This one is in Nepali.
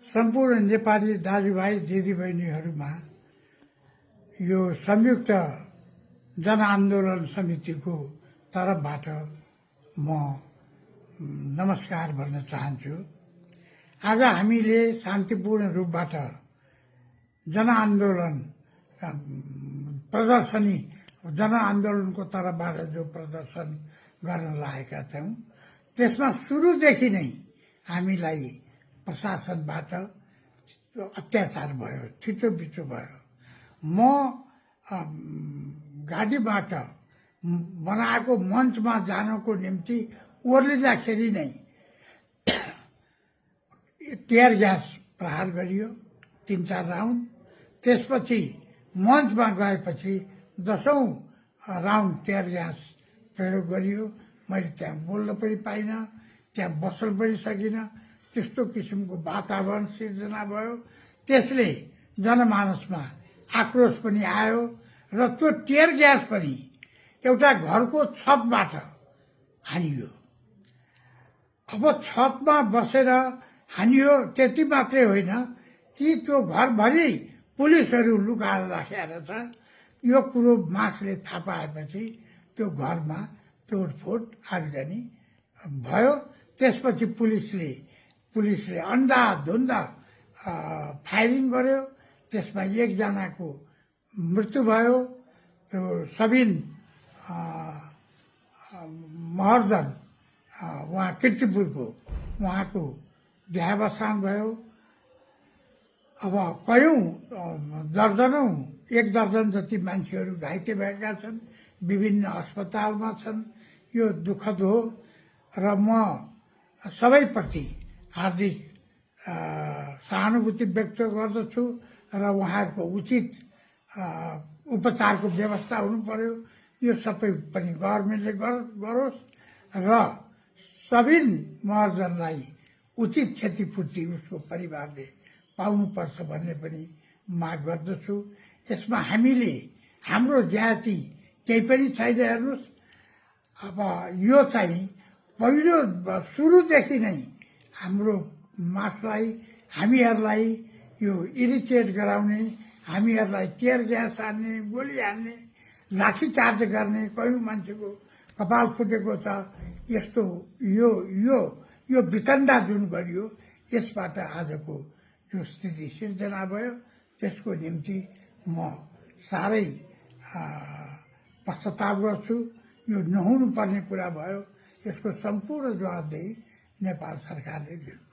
सम्पूर्ण नेपाली दाजुभाइ दिदीबहिनीहरूमा यो संयुक्त जनआन्दोलन समितिको तर्फबाट म नमस्कार भन्न चाहन्छु। आज हामीले शान्तिपूर्ण रूपबाट जनआन्दोलन प्रदर्शनी जनआन्दोलनको तर्फबाट जो प्रदर्शन गर्न लागेका थियौं, त्यसमा सुरुदेखि नै हामीलाई प्रशासनबाट अत्याचार भयो, छिटोपिटो भयो। म गाडीबाट बनाएको मञ्चमा जानको निम्ति ओर्लिँदाखेरि नै टियर ग्यास प्रहार गरियो 3-4 राउन्ड। त्यसपछि मञ्चमा गएपछि 10औं राउन्ड टियर ग्यास प्रयोग गरियो। मैले त्यहाँ बोल्न पनि पाइनँ, त्यहाँ बस्न पनि सकिनँ। त्यस्तो किसिमको वातावरण सिर्जना भयो। त्यसले जनमानसमा आक्रोश पनि आयो र त्यो टियर ग्यास पनि एउटा घरको छतबाट हानियो। अब छतमा बसेर हानियो, त्यति मात्रै होइन कि त्यो घरभरि पुलिसहरू लुकाएर राखेर छ। यो कुरो मासले थाहा पाएपछि त्यो घरमा तोडफोड आगजनी भयो। त्यसपछि पुलिसले अन्धाधुन्ध फायरिङ गर्यो। त्यसमा एकजनाको मृत्यु भयो। त्यो सबिन महर्जन उहाँ किर्तिपुरको, उहाँको देहावसान भयो। अब कयौं दर्जनौं 1 दर्जन जति मान्छेहरू घाइते भएका छन्, विभिन्न अस्पतालमा छन्। यो दुःखद हो र म सबैप्रति हार्दिक सहानुभूति व्यक्त गर्दछु र उहाँहरूको उचित उपचारको व्यवस्था हुनु पर्यो। यो सबै पनि गभर्मेन्टले गरोस् र सबिन महर्जनलाई उचित क्षतिपूर्ति उसको परिवारले पाउनुपर्छ भन्ने पनि माग गर्दछु। यसमा हामीले हाम्रो जाति केही पनि छैन। हेर्नुहोस्, अब यो चाहिँ पहिलो सुरुदेखि नै हाम्रो मासलाई, हामीहरूलाई यो इरिटेट गराउने, हामीहरूलाई टियर ग्यास हान्ने, गोली हान्ने, लाठीचार्ज गर्ने, कयौं मान्छेको कपाल फुटेको छ। यस्तो यो वितण्डा जुन गरियो, यसबाट आजको जो स्थिति सिर्जना भयो, त्यसको निम्ति म साह्रै पश्चाताप गर्छु। यो नहुनु पर्ने कुरा भयो। यसको सम्पूर्ण जवाबदेही नेपाल सरकारले लिनु।